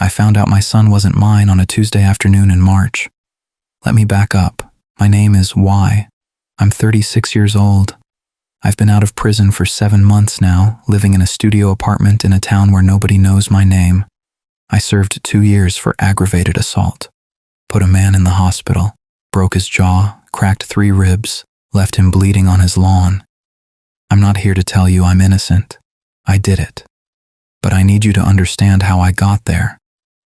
I found out my son wasn't mine on a Tuesday afternoon in March. Let me back up. My name is Y. I'm 36 years old. I've been out of prison for 7 months now, living in a studio apartment in a town where nobody knows my name. I served 2 years for aggravated assault. Put a man in the hospital, broke his jaw, cracked 3 ribs, left him bleeding on his lawn. I'm not here to tell you I'm innocent. I did it. But I need you to understand how I got there.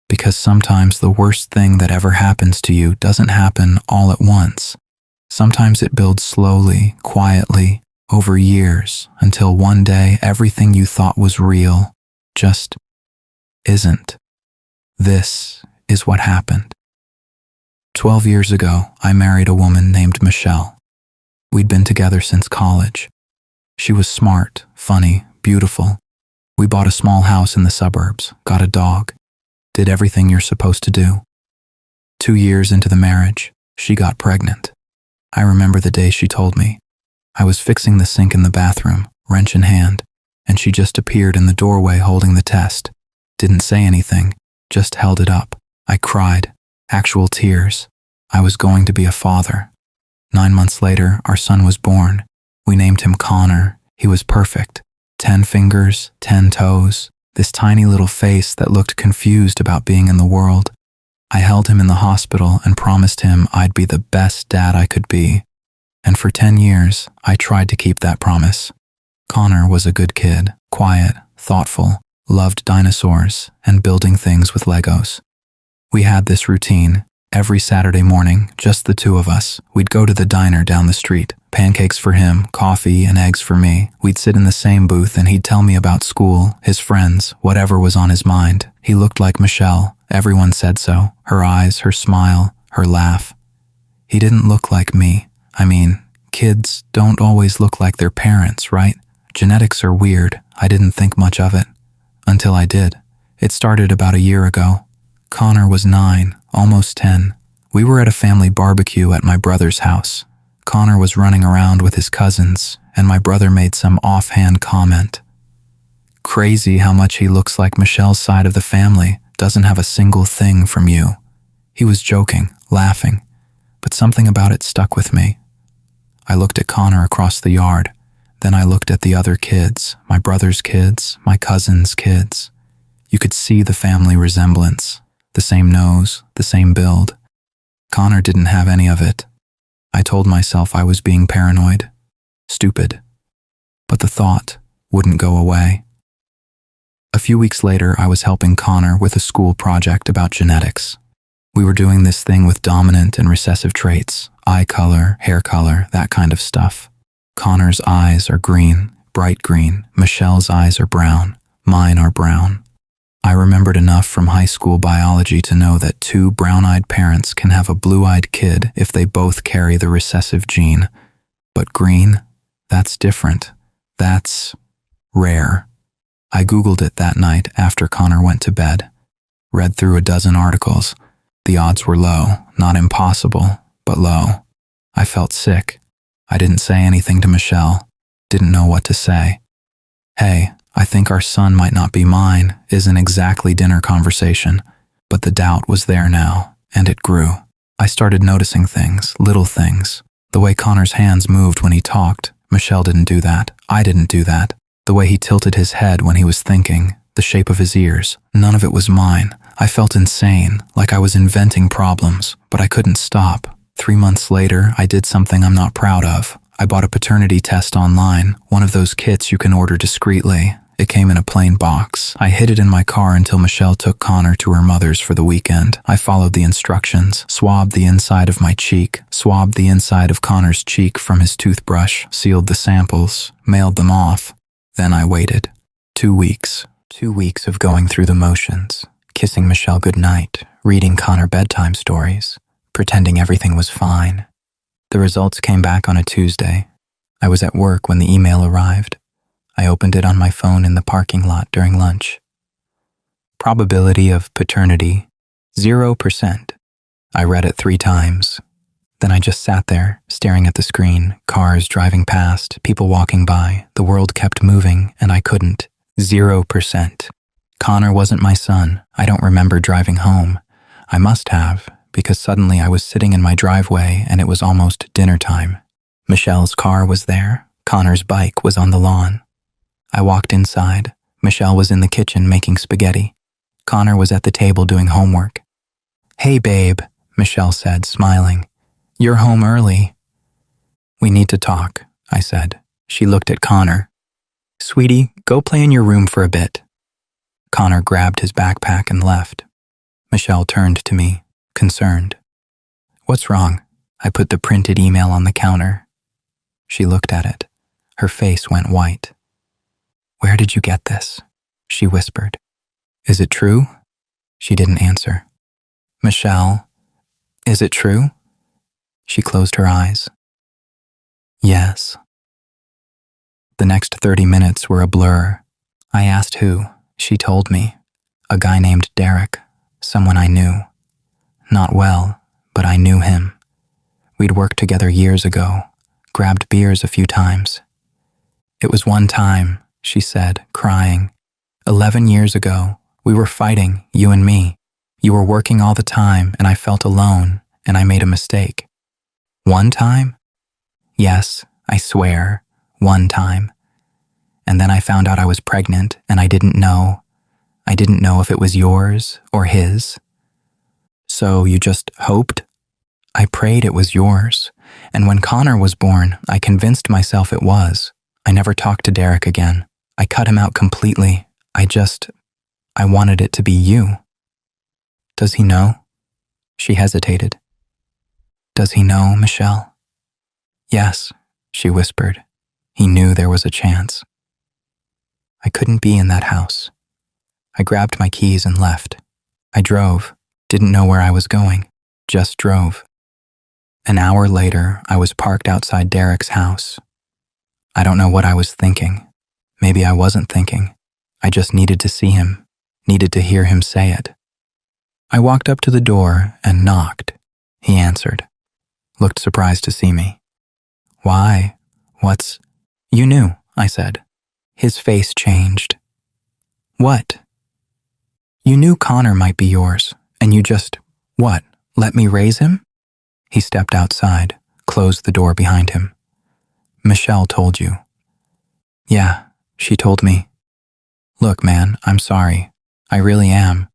Because sometimes the worst thing that ever happens to you doesn't happen all at once. Sometimes it builds slowly, quietly, over years, until one day everything you thought was real just isn't. This is what happened. 12 years ago, I married a woman named Michelle. We'd been together since college. She was smart, funny, beautiful. We bought a small house in the suburbs, got a dog, did everything you're supposed to do. 2 years into the marriage, she got pregnant. I remember the day she told me. I was fixing the sink in the bathroom, wrench in hand, and she just appeared in the doorway holding the test. Didn't say anything, just held it up. I cried, actual tears. I was going to be a father. 9 months later, our son was born. We named him Connor. He was perfect. 10 fingers, 10 toes, this tiny little face that looked confused about being in the world. I held him in the hospital and promised him I'd be the best dad I could be. And for 10 years, I tried to keep that promise. Connor was a good kid, quiet, thoughtful, loved dinosaurs and building things with Legos. We had this routine. Every Saturday morning, just the two of us, we'd go to the diner down the street. Pancakes for him, coffee and eggs for me. We'd sit in the same booth and he'd tell me about school, his friends, whatever was on his mind. He looked like Michelle. Everyone said so. Her eyes, her smile, her laugh. He didn't look like me. I mean, kids don't always look like their parents, right? Genetics are weird. I didn't think much of it. Until I did. It started about a year ago. Connor was 9, almost 10. We were at a family barbecue at my brother's house. Connor was running around with his cousins, and my brother made some offhand comment. Crazy how much he looks like Michelle's side of the family, doesn't have a single thing from you. He was joking, laughing, but something about it stuck with me. I looked at Connor across the yard. Then I looked at the other kids, my brother's kids, my cousin's kids. You could see the family resemblance, the same nose, the same build. Connor didn't have any of it. I told myself I was being paranoid, stupid, but the thought wouldn't go away. A few weeks later, I was helping Connor with a school project about genetics. We were doing this thing with dominant and recessive traits, eye color, hair color, that kind of stuff. Connor's eyes are green, bright green. Michelle's eyes are brown. Mine are brown. I remembered enough from high school biology to know that 2 brown-eyed parents can have a blue-eyed kid if they both carry the recessive gene. But green? That's different. That's rare. I Googled it that night after Connor went to bed. Read through a dozen articles. The odds were low, not impossible, but low. I felt sick. I didn't say anything to Michelle. Didn't know what to say. Hey, I think our son might not be mine isn't exactly dinner conversation, but the doubt was there now, and it grew. I started noticing things, little things. The way Connor's hands moved when he talked. Michelle didn't do that. I didn't do that. The way he tilted his head when he was thinking, the shape of his ears. None of it was mine. I felt insane, like I was inventing problems, but I couldn't stop. 3 months later, I did something I'm not proud of. I bought a paternity test online, one of those kits you can order discreetly. It came in a plain box. I hid it in my car until Michelle took Connor to her mother's for the weekend. I followed the instructions, swabbed the inside of my cheek, swabbed the inside of Connor's cheek from his toothbrush, sealed the samples, mailed them off. Then I waited. 2 weeks. 2 weeks of going through the motions, kissing Michelle goodnight, reading Connor bedtime stories, pretending everything was fine. The results came back on a Tuesday. I was at work when the email arrived. I opened it on my phone in the parking lot during lunch. Probability of paternity, 0%. I read it 3 times. Then I just sat there, staring at the screen, cars driving past, people walking by. The world kept moving, and I couldn't. 0%. Connor wasn't my son. I don't remember driving home. I must have, because suddenly I was sitting in my driveway and it was almost dinner time. Michelle's car was there. Connor's bike was on the lawn. I walked inside. Michelle was in the kitchen making spaghetti. Connor was at the table doing homework. "Hey, babe," Michelle said, smiling. "You're home early." "We need to talk," I said. She looked at Connor. "Sweetie, go play in your room for a bit." Connor grabbed his backpack and left. Michelle turned to me, concerned. "What's wrong?" I put the printed email on the counter. She looked at it. Her face went white. "Where did you get this?" she whispered. "Is it true?" She didn't answer. "Michelle, is it true?" She closed her eyes. "Yes." The next 30 minutes were a blur. I asked who. She told me. A guy named Derek, someone I knew. Not well, but I knew him. We'd worked together years ago, grabbed beers a few times. "It was one time," she said, crying. 11 years ago, we were fighting, you and me. You were working all the time, and I felt alone, and I made a mistake. One time? Yes, I swear, one time. And then I found out I was pregnant, and I didn't know. I didn't know if it was yours or his. So you just hoped? I prayed it was yours. And when Connor was born, I convinced myself it was. I never talked to Derek again. I cut him out completely. I wanted it to be you. Does he know? She hesitated. Does he know, Michelle? Yes, she whispered. He knew there was a chance. I couldn't be in that house. I grabbed my keys and left. I drove, didn't know where I was going, just drove. An hour later, I was parked outside Derek's house. I don't know what I was thinking. Maybe I wasn't thinking. I just needed to see him, needed to hear him say it. I walked up to the door and knocked. He answered, looked surprised to see me. Why? What's... You knew, I said. His face changed. What? You knew Connor might be yours, and you just, what, let me raise him? He stepped outside, closed the door behind him. Michelle told you. Yeah, she told me. Look, man, I'm sorry. I really am.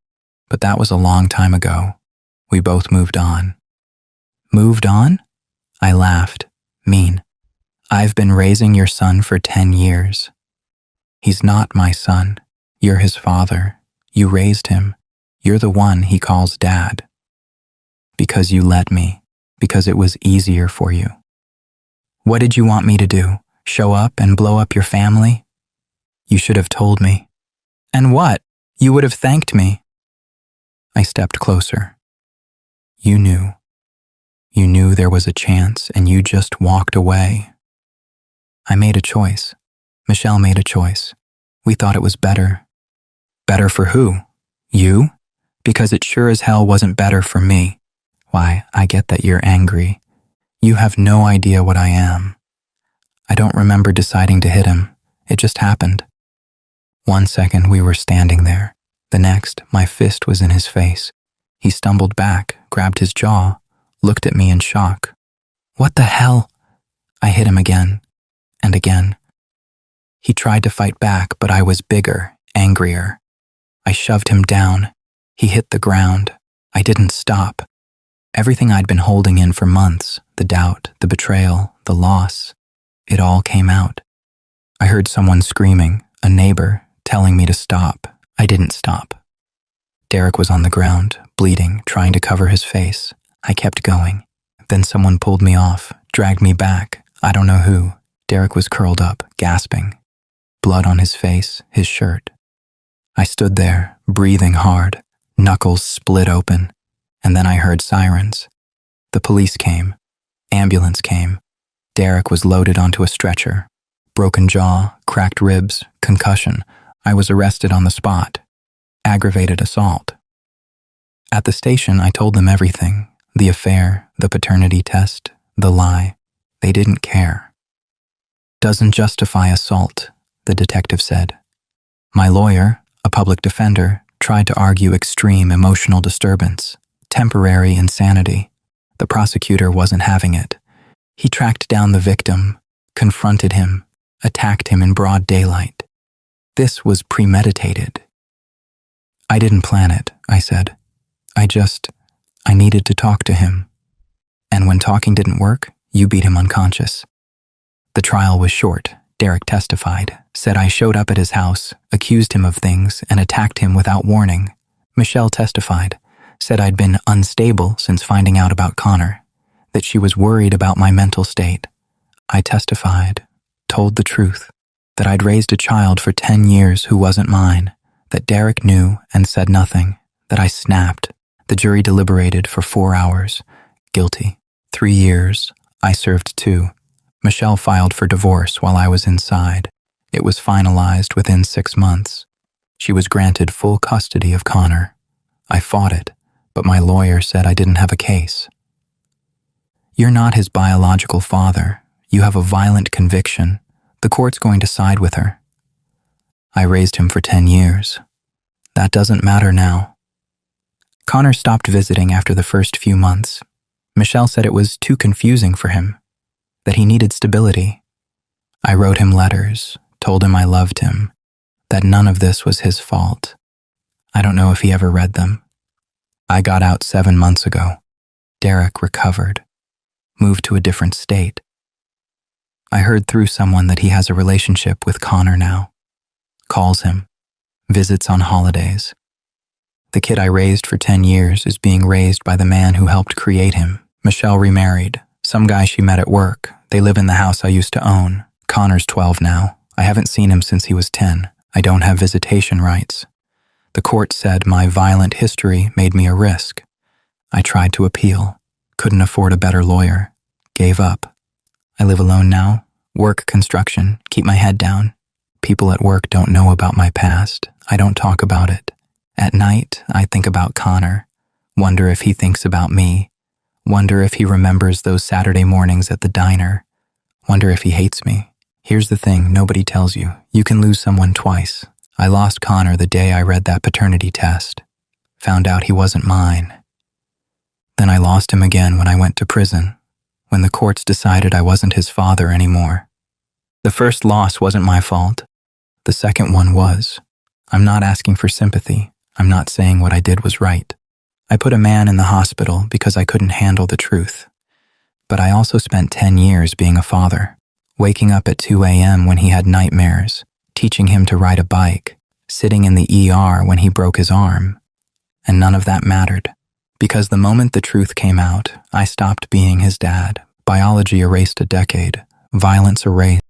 But that was a long time ago. We both moved on. Moved on? I laughed. Mean. I've been raising your son for 10 years. He's not my son. You're his father. You raised him. You're the one he calls dad. Because you let me. Because it was easier for you. What did you want me to do? Show up and blow up your family? You should have told me. And what? You would have thanked me. I stepped closer. You knew. You knew there was a chance and you just walked away. I made a choice. Michelle made a choice. We thought it was better. Better for who? You? Because it sure as hell wasn't better for me. Why, I get that you're angry. You have no idea what I am. I don't remember deciding to hit him. It just happened. 1 second we were standing there. The next, my fist was in his face. He stumbled back, grabbed his jaw, looked at me in shock. What the hell? I hit him again, and again. He tried to fight back, but I was bigger, angrier. I shoved him down. He hit the ground. I didn't stop. Everything I'd been holding in for months, the doubt, the betrayal, the loss, it all came out. I heard someone screaming, a neighbor, telling me to stop. I didn't stop. Derek was on the ground, bleeding, trying to cover his face. I kept going. Then someone pulled me off, dragged me back. I don't know who. Derek was curled up, gasping. Blood on his face, his shirt. I stood there, breathing hard, knuckles split open. And then I heard sirens. The police came. Ambulance came. Derek was loaded onto a stretcher. Broken jaw, cracked ribs, concussion. I was arrested on the spot. Aggravated assault. At the station, I told them everything. The affair, the paternity test, the lie. They didn't care. Doesn't justify assault, the detective said. My lawyer, A public defender tried to argue extreme emotional disturbance, temporary insanity. The prosecutor wasn't having it. He tracked down the victim, confronted him, attacked him in broad daylight. This was premeditated. I didn't plan it, I said. I needed to talk to him. And when talking didn't work, you beat him unconscious. The trial was short. Derek testified, said I showed up at his house, accused him of things, and attacked him without warning. Michelle testified, said I'd been unstable since finding out about Connor, that she was worried about my mental state. I testified, told the truth, that I'd raised a child for 10 years who wasn't mine, that Derek knew and said nothing, that I snapped. The jury deliberated for 4 hours. Guilty. 3 years. I served 2. Michelle filed for divorce while I was inside. It was finalized within 6 months. She was granted full custody of Connor. I fought it, but my lawyer said I didn't have a case. You're not his biological father. You have a violent conviction. The court's going to side with her. I raised him for 10 years. That doesn't matter now. Connor stopped visiting after the first few months. Michelle said it was too confusing for him, that he needed stability. I wrote him letters, told him I loved him, that none of this was his fault. I don't know if he ever read them. I got out 7 months ago. Derek recovered, moved to a different state. I heard through someone that he has a relationship with Connor now. Calls him, visits on holidays. The kid I raised for 10 years is being raised by the man who helped create him. Michelle remarried, some guy she met at work. They live in the house I used to own. Connor's 12 now. I haven't seen him since he was 10. I don't have visitation rights. The court said my violent history made me a risk. I tried to appeal, couldn't afford a better lawyer, gave up. I live alone now, work construction, keep my head down. People at work don't know about my past. I don't talk about it. At night, I think about Connor, wonder if he thinks about me, wonder if he remembers those Saturday mornings at the diner, wonder if he hates me. Here's the thing nobody tells you. You can lose someone twice. I lost Connor the day I read that paternity test, found out he wasn't mine. Then I lost him again when I went to prison, when the courts decided I wasn't his father anymore. The first loss wasn't my fault. The second one was. I'm not asking for sympathy. I'm not saying what I did was right. I put a man in the hospital because I couldn't handle the truth. But I also spent 10 years being a father, waking up at 2 a.m. when he had nightmares, teaching him to ride a bike, sitting in the ER when he broke his arm. And none of that mattered, because the moment the truth came out, I stopped being his dad. Biology erased a decade, violence erased.